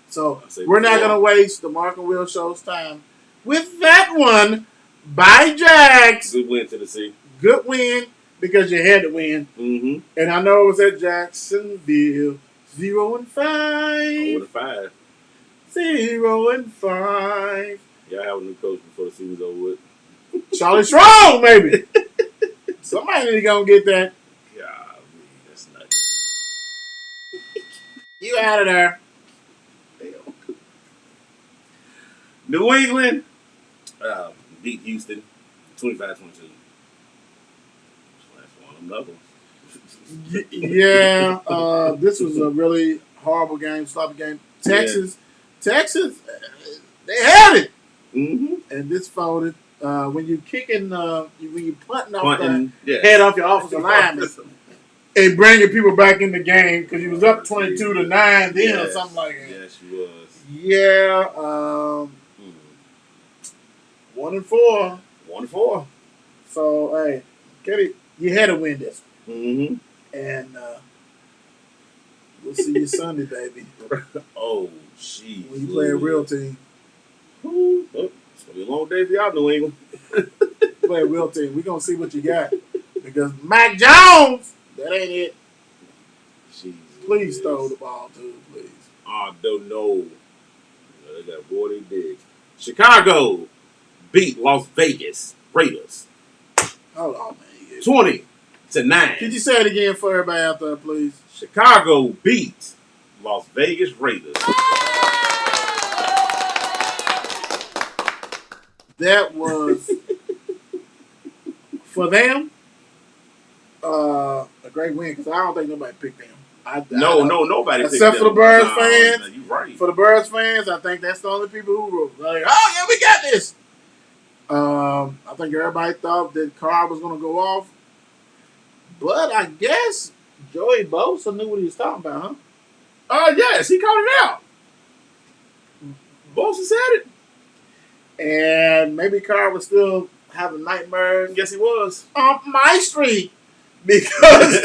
So we're not going to waste the Mark and Will Show's time with that one. Bye, Jax. Good win, Tennessee. Good win because you had to win. Mm-hmm. And I know it was at Jacksonville. 0-5. 0-5. 0-5. Y'all have a new coach before the season's over with. Charlie Strong, maybe. Somebody need to go get that. God, that's nuts. You out of there. New England beat Houston 25-22. That's one of them others. Yeah, this was a really horrible game, sloppy game. Texas, they had it. Mm-hmm. And this folded. When you kicking, when you punting off the yeah. head off your offensive lineman and bringing people back in the game because you was up 22-9 then or something like that. Yes, you was. Yeah. 1-4. 1-4. So hey, you had to win this. Mm-hmm. And we'll see you Sunday, baby. Oh, jeez. When you play a real team. Oh, it's going to be a long day for y'all, New England. Play a real team. We're going to see what you got. Because Mac Jones, that ain't it. Jesus. Please throw the ball, too, please. I don't know. They got boy, they big. Chicago beat Las Vegas Raiders. Hold on, man. 20-9. Could you say it again for everybody out there, please? Chicago beat Las Vegas Raiders. That was, for them, a great win because I don't think nobody picked them. Nobody picked except them. for the Birds fans. No, you're right. For the Birds fans, I think that's the only people who were like, oh, yeah, we got this. I think everybody thought that Carr was going to go off. But I guess Joey Bosa knew what he was talking about, huh? Yes, he called it out. Bosa said it. And maybe Carr was still having nightmares. Yes, he was. On my street. Because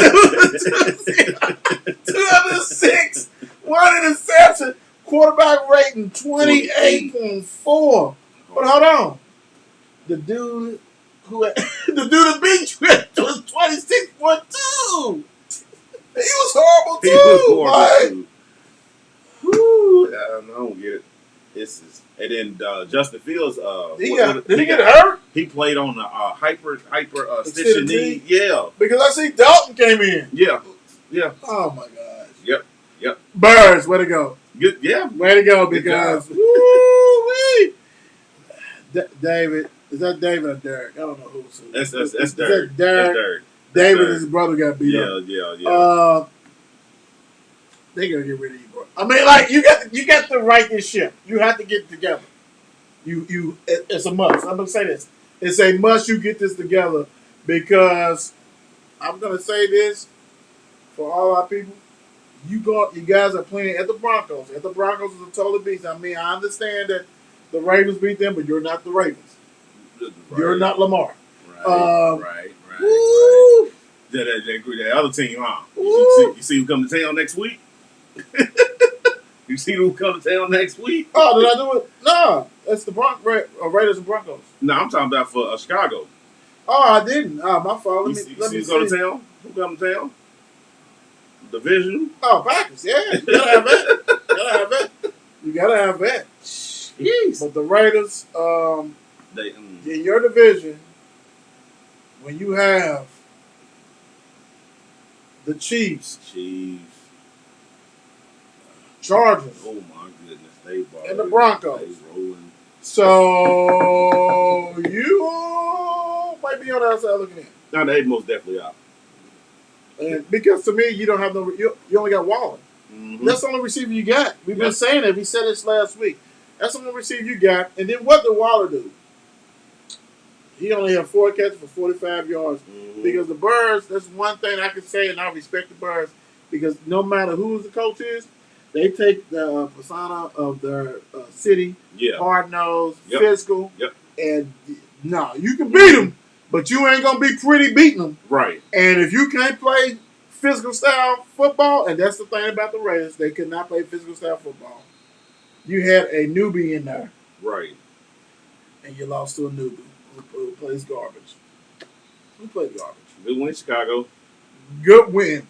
206, one interception, quarterback rating 28.4. But hold on. The dude that beat you was 26.2. He was horrible too. He was horrible too. Woo. I don't get it. And then Justin Fields. Did he get hurt? He played on the hyper stitching knee. Yeah. Because I see Dalton came in. Yeah. Oh my gosh. Yep. Birds, way to go. Good. Yeah. Way to go because woo-wee. David. Is that David or Derek? I don't know who's who. That's Derek. Is that Derek? David and his brother got beat up. Yeah. They gonna get rid of you, bro. I mean, like you got to right this ship. You have to get it together. It's a must. I'm gonna say this. It's a must. You get this together because I'm gonna say this for all our people. You guys are playing at the Broncos. At the Broncos is a total beast. I mean, I understand that the Ravens beat them, but you're not the Ravens. Right. You're not Lamar. Right. Woo! That other team, huh? You see who come to town next week? You see who come to town next week? Oh, did I do it? No, that's the Raiders and Broncos. No, I'm talking about for Chicago. Oh, I didn't. Oh, my fault. Let me Who come to town? Who come to town? Division? Oh, Packers. Yeah, you gotta have that. You gotta have that. Jeez. But the Raiders, in your division, when you have the Chiefs, Chargers, Oh my goodness, they and the Broncos. They rolling. So you might be on the outside looking in. No, they most definitely are. And because to me, you don't have no. You only got Waller. Mm-hmm. That's the only receiver you got. We've been saying it. We said this last week. That's the only receiver you got. And then what did Waller do? He only had 4 catches for 45 yards. Mm-hmm. Because the Birds, that's one thing I can say, and I respect the Birds, because no matter who the coach is, they take the persona of their city, hard-nosed, physical, and no, you can beat them, but you ain't going to be pretty beating them. Right. And if you can't play physical style football, and that's the thing about the Raiders, they could not play physical style football. You had a newbie in there. Right. And you lost to a newbie who plays garbage. Who played garbage? Good win, Chicago. Good win.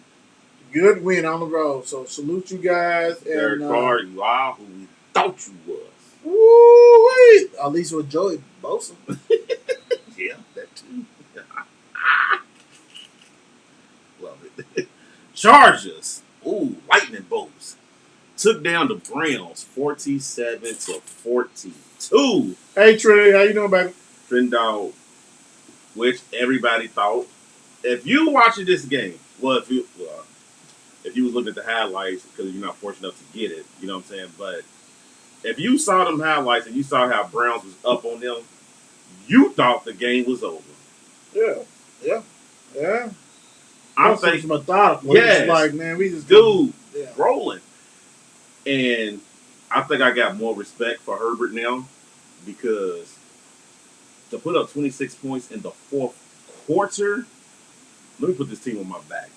Good win on the road. So salute you guys. Derek Carr, you are who we thought you was. Woo-wee. At least with Joey Bosa. Yeah, that too. Love it. Chargers. Ooh, lightning bolts. Took down the Browns 47-42. Hey Trey, how you doing, baby? Trindall, which everybody thought. If you watching this game, if you was looking at the highlights because you're not fortunate enough to get it, you know what I'm saying? But if you saw them highlights and you saw how Browns was up on them, you thought the game was over. Yeah. I'm thinking methodical. Yes. Like, man, we just rolling. And I think I got more respect for Herbert now because to put up 26 points in the fourth quarter, let me put this team on my back.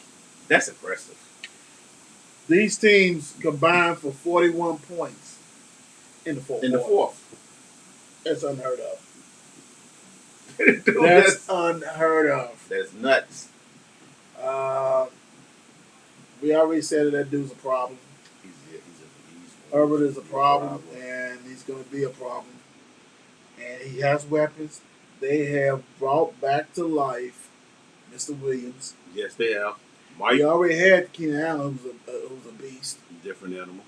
That's impressive. These teams combined for 41 points in the fourth. That's unheard of. Dude, that's unheard of. That's nuts. We already said that dude's a problem. Herbert is a problem, and he's going to be a problem. And he has weapons. They have brought back to life Mr. Williams. Yes, they have. Mike. You already had Keenan Allen, who's a beast. Different animal.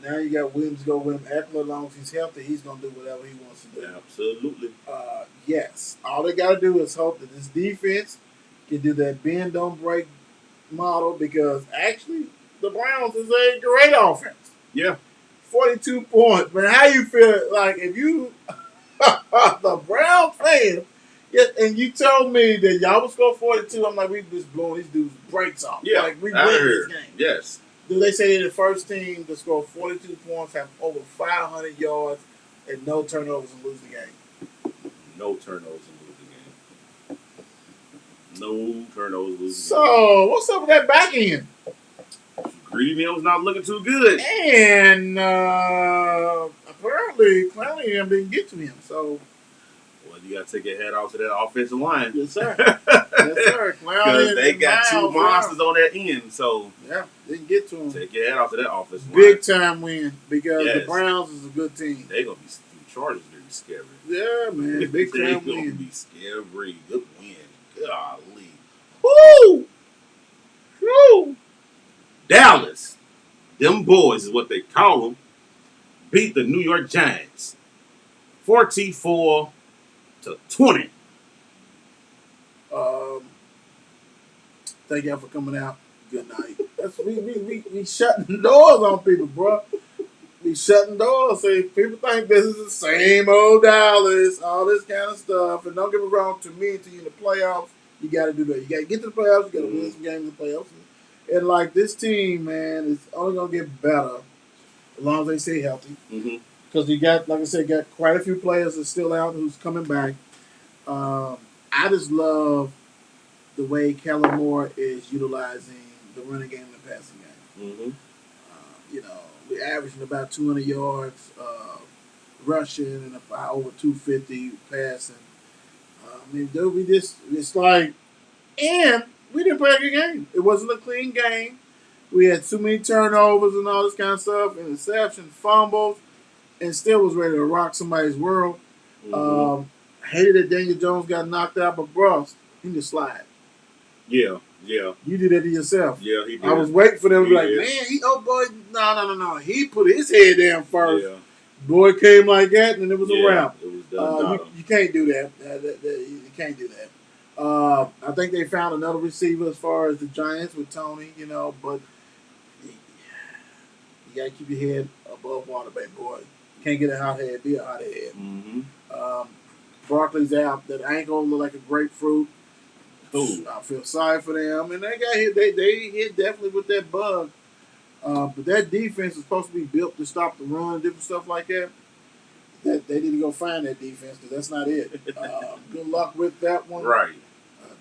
Now you got Williams go with him. Eckler, as long as he's healthy, he's going to do whatever he wants to do. Absolutely. Yes. All they got to do is hope that this defense can do that bend, don't break model because actually the Browns is a great offense. Yeah. 42 points. Man, how you feel like if you the Browns fan, and you told me that y'all would score 42, I'm like, we just blowing these dudes' breaks off. Yeah, like we win this game. Yes. Do they say they're the first team to score 42 points, have over 500 yards, and no turnovers and lose the game? No turnovers and lose the game. No turnovers, lose the game. So, what's up with that back end? Greedy was not looking too good. And apparently, Clowney didn't get to him. So, well, you got to take your head off to that offensive line. Yes, sir. Yes, sir. Because they got two monsters on that end. So, yeah, didn't get to him. Take your head off to that offensive line. Big time win because the Browns is a good team. They're going to be, the Chargers are going to be scary. Yeah, man. Big time win. They're going to be scary. Good win. Golly. Woo! Woo! Dallas, them boys is what they call them, beat the New York Giants 44-20. Thank y'all for coming out. Good night. We shutting doors on people, bro. We shutting doors. See, people think this is the same old Dallas, all this kind of stuff. And don't get me wrong, to me, until you're in the playoffs, you got to do that. You got to get to the playoffs. You got to win some games in the playoffs. And like this team, man, is only gonna get better as long as they stay healthy. Because you got, like I said, got quite a few players that's still out who's coming back. I just love the way Kellen Moore is utilizing the running game and the passing game. We're averaging about 200 yards rushing and about over 250 passing. Dude, it's like, and we didn't play a good game. It wasn't a clean game. We had too many turnovers and all this kind of stuff, interceptions, fumbles, and still was ready to rock somebody's world. Hated that Daniel Jones got knocked out, but bro, he just slide. Yeah. Yeah. You did that to yourself. Yeah, he did. I was waiting for them to be like, did. man, boy, no. He put his head down first. Yeah. Boy came like that, and it was a wrap. It was done. You can't do that. You can't do that. I think they found another receiver as far as the Giants with Tony, but you got to keep your head above water, baby boy. Can't get a hot head, be a hot head. Mm-hmm. Barkley's out. That ankle look like a grapefruit. Ooh. I feel sorry for them. And they got hit. They hit definitely with that bug. But that defense is supposed to be built to stop the run, different stuff like that. That they need to go find that defense because that's not it. Good luck with that one. Right.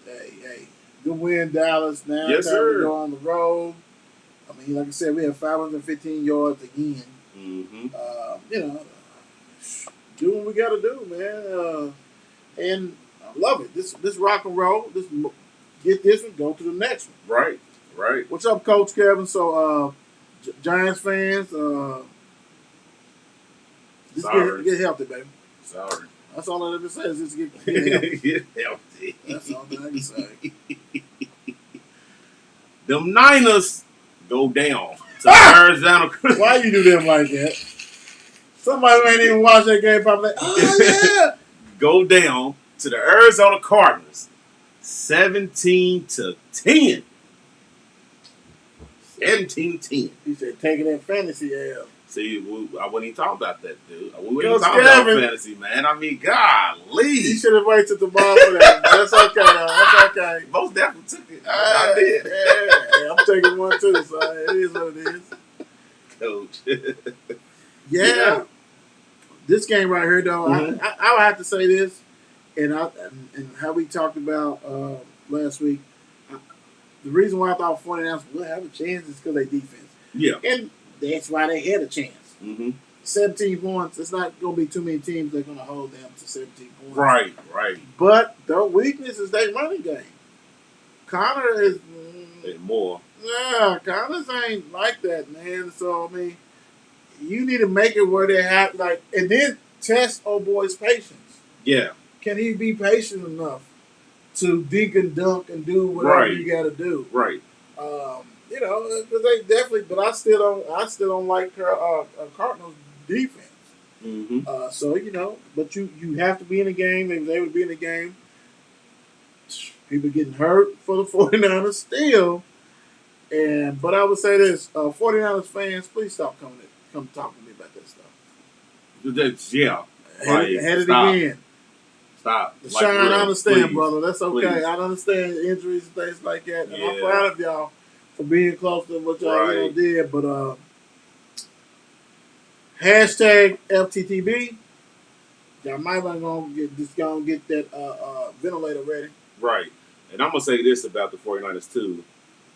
Hey, good win, Dallas. Now Yes, time sir. to go on the road. I mean, like I said, we have 515 yards again. Mm-hmm. Do what we got to do, man. And I love it. This rock and roll. Get this one, go to the next one. Right. What's up, Coach Kevin? So, Giants fans, just get healthy, baby. Sorry. That's all I have to say is just get healthy. Get healthy. That's all I can say. Them Niners go down to Arizona. Why you do them like that? Somebody who ain't even watch that game probably like, oh, yeah. Go down to the Arizona Cardinals 17-10. 17-10. He said, taking that fantasy L. See, I wasn't even talking about that, dude. We wasn't Coach talking about Kevin. fantasy, man. I mean, golly. You should have waited till tomorrow for that. That's okay, though. That's okay. Most definitely took it. I did. Yeah, I'm taking one too, so it is what it is. Coach. Yeah. This game right here, though, Mhm. I would have to say this, and how we talked about last week. The reason why I thought 49ers will have a chance is because they defense. Yeah. And that's why they had a chance. Mm-hmm. 17 points. It's not going to be too many teams that are going to hold them to 17 points. Right. But their weakness is their running game. Connor is And more. yeah. Connors ain't like that, man. So I mean, you need to make it where they have and then test old boy's patience. Yeah. Can he be patient enough to dink and dunk and do whatever you got to do? Right. Because they definitely. But I still don't like Cardinals defense. Mm-hmm. But you have to be in the game. They was able to be in the game. People getting hurt for the 49ers still. But I would say this: 49ers fans, please stop come talking to me about that stuff. Yeah. Had it Stop. again. Stop. Sean, I understand, please. brother. That's okay. Please. I understand injuries and things like that. And I'm Yeah. proud of y'all for being close to what y'all did. But hashtag FTTB. Y'all might want to get that ventilator ready. Right. And I'm going to say this about the 49ers, too.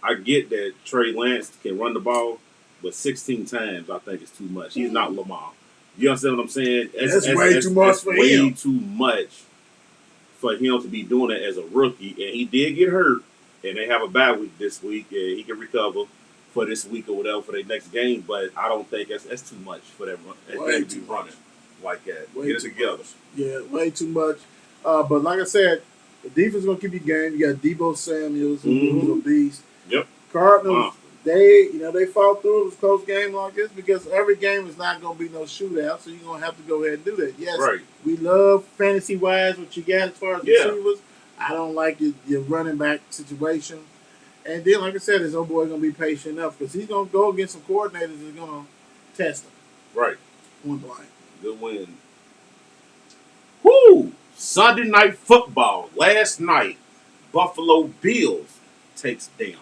I get that Trey Lance can run the ball, but 16 times I think is too much. He's not Lamar. You understand what I'm saying? That's way too much for him. Way too much for him to be doing it as a rookie. And he did get hurt, and they have a bye week this week, and he can recover for this week or whatever for their next game. But I don't think that's too much for them to be running like that. Get it together. Yeah, way too much. But like I said, the defense is going to keep you game. You got Deebo Samuels, who's a beast. Yep. Cardinals, they fought through this close game like this because every game is not going to be no shootout, so you're going to have to go ahead and do that. Yes, we love fantasy-wise what you got as far as receivers. I don't like your running back situation. And then, like I said, his old boy going to be patient enough because he's going to go against some coordinators that are going to test him. Right. Point blank. Good win. Woo! Sunday night football. Last night, Buffalo Bills takes down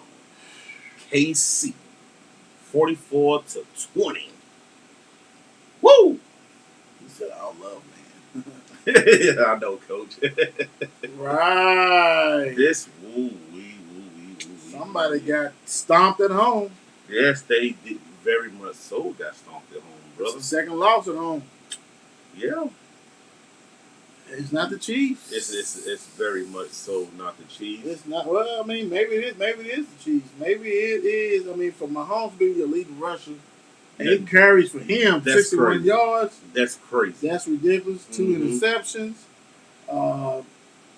KC 44-20. Woo! He said, "I'll love, man." Yeah, I know, Coach. Right. This woo. Somebody got stomped at home. Yes, they did. Very much so got stomped at home, brother. It's the second loss at home. Yeah. It's not the Chiefs. It's very much so not the Chiefs. It's not. Well, I mean, maybe it is the Chiefs. Maybe it is. I mean, for Mahomes being your leading rusher, and he carries for him 61 yards. That's crazy. That's ridiculous. 2 interceptions.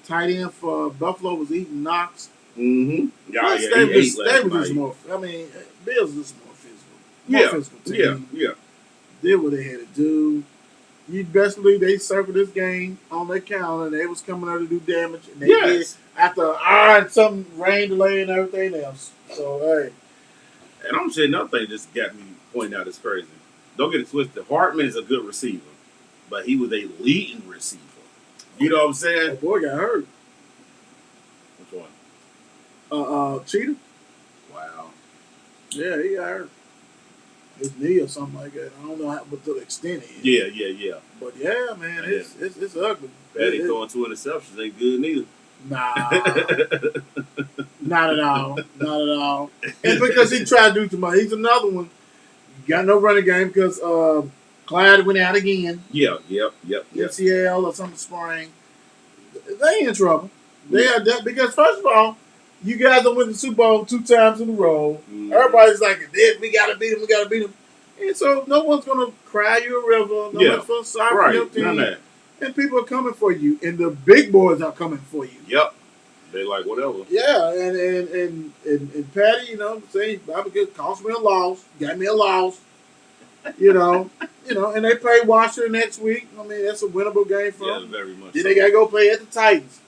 Tight end for Buffalo was Eaton Knox. Mm-hmm. Yeah, Plus, yeah, they he was, ate they last was just night. more. I mean, Bills was more physical. More Yeah, physical yeah, team. yeah. Did what they had to do. You best believe they circled this game on their calendar. And they was coming out to do damage, and they did Yes. after and some rain delay and everything else. So hey, And I'm saying another thing just got me pointing out is crazy. Don't get it twisted. Hartman is a good receiver, but he was a leading receiver. You know what I'm saying? oh boy got hurt. Which one? Cheetah. Wow. Yeah, he got hurt. His knee or something like that. I don't know what the extent is. Yeah, yeah, yeah. But yeah, man, And it's ugly. Patty throwing 2 interceptions ain't good neither. Nah, not at all. Not at all. And because he tried to do too much. He's another one. Got no running game because Clyde went out again. Yeah, yep. MCL or something sprain. They in trouble. They are that because first of all, you guys have won the Super Bowl 2 times in a row. Mm. Everybody's like, we gotta beat him, we gotta beat him. And so no one's gonna cry you a river, no one's feeling sorry for your team. None of that. And people are coming for you. And the big boys are coming for you. Yep. They like whatever. Yeah, and Patty, saying Bobby good cost me a loss, got me a loss. And they play Washington next week. I mean, that's a winnable game for them. Yeah, very much. Then they gotta go play at the Titans.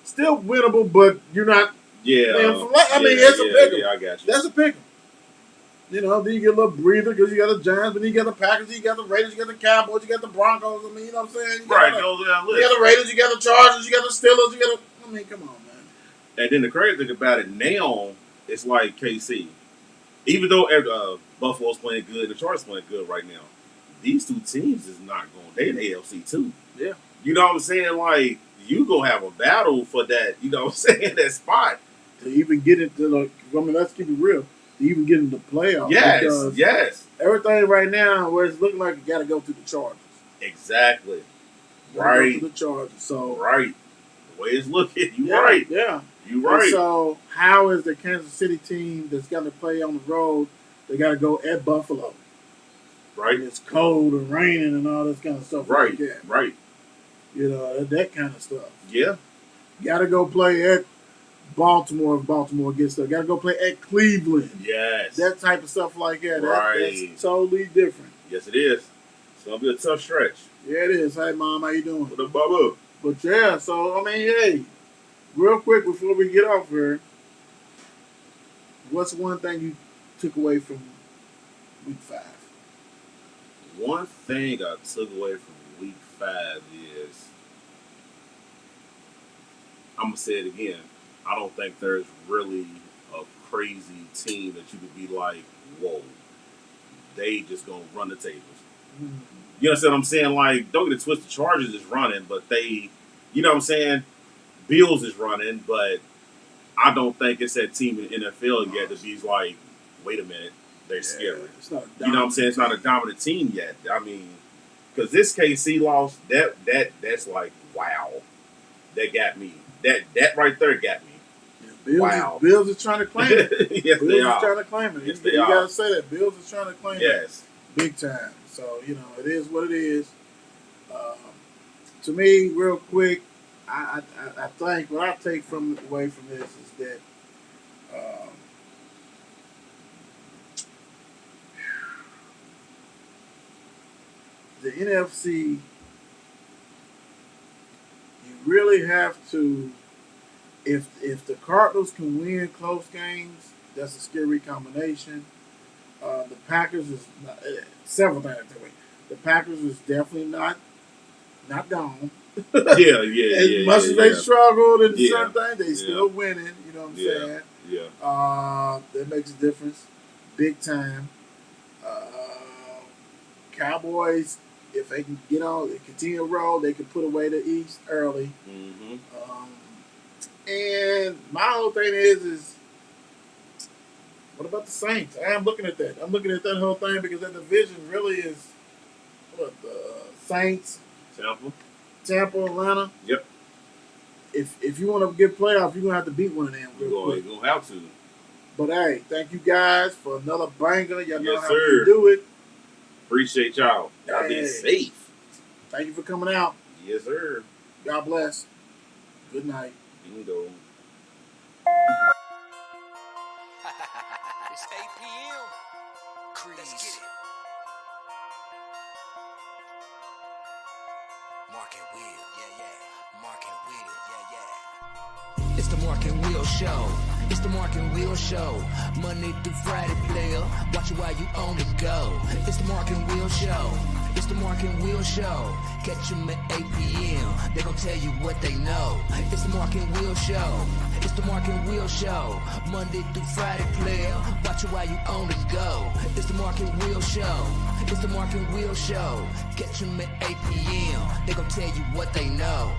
Still winnable, but you're not. Yeah. It's a pick 'em. Yeah, I got you. That's a pick 'em. Then you get a little breather because you got the Giants, but then you got the Packers, you got the Raiders, you got the Cowboys, you got the Broncos. I mean, you know what I'm saying? You Right, got goes down you list. got the Raiders, you got the Chargers, you got the Steelers, I mean, come on, man. And then the crazy thing about it now, it's like KC. Even though Buffalo's playing good, the Chargers playing good right now. These two teams is not going. They in the AFC too. Yeah. You know what I'm saying? Like you gonna have a battle for that. You know what I'm saying? That spot To even get into let's keep it real. To even get into the playoffs. Yes. Everything right now, where it's looking like you got to go through the Chargers. Exactly. Go Right. through the Chargers. So Right. The way it's looking, you yeah, right. Yeah. You right. And so how is the Kansas City team that's got to play on the road? They got to go at Buffalo. Right. And it's cold and raining and all this kind of stuff. Right. Like that. Right. That kind of stuff. Yeah. Got to go play at Baltimore if Baltimore gets there. Got to go play at Cleveland. Yes. That type of stuff like that. Right. That's totally different. Yes, it is. It's gonna be a tough stretch. Yeah, it is. Hey, Mom, how you doing? What up, Bubba? But yeah, so I mean, hey, real quick before we get off here, what's one thing you took away from week 5? One thing I took away from week 5 is I'm gonna say it again. I don't think there's really a crazy team that you could be like, whoa, they just gonna run the tables. Mm-hmm. You understand what I'm saying? Like, don't get it twisted. Chargers is running, but they, you know what I'm saying? Bills is running, but I don't think it's that team in the NFL yet to be like, wait a minute, they're scary. It's not You know what I'm saying? It's not a dominant team yet. I mean, because this KC loss, that's like, wow. That got me. That right there got me. Bills is trying to claim it. Yes, Bills they is are. trying to claim it. Yes, You got to say that. Bills is trying to claim it. Yes. Big time. So, it is what it is. To me, real quick, I think what I take away from this is that the NFC, you really have to, if the Cardinals can win close games, that's a scary combination. The Packers is several things. The Packers is definitely not gone. Yeah. As much as they struggled and Yeah. certain things, they still winning. You know what I'm saying? Yeah. That makes a difference, big time. Cowboys, if they can get on, they continue to roll, they can put away the East early. Mm-hmm. And my whole thing is what about the Saints? I'm looking at that. I'm looking at that whole thing because that division really is the Saints, Tampa, Atlanta. Yep. If you want to get playoffs, you're gonna have to beat one of them. You're gonna have to. But hey, thank you guys for another banger. Y'all know how sir. we do it. Appreciate y'all. Y'all be safe. Thank you for coming out. Yes, sir. God bless. Good night. Bingo. It's 8 p.m. Crease. Let's get it. Mark and Will, yeah, yeah. Mark and Will, yeah, yeah. It's the Mark and Will Show. It's the Mark and Will Show. Monday through Friday, player. Watch it while you on the go. It's the Mark and Will Show. It's the Mark and Will Show. Catch them at 8 p.m. They gon' tell you what they know. It's the Mark and Will Show. It's the Mark and Will Show. Monday through Friday, player. Watch it while you on the go. It's the Mark and Will Show. It's the Mark and Will Show. Catch them at 8 p.m. They gon' tell you what they know.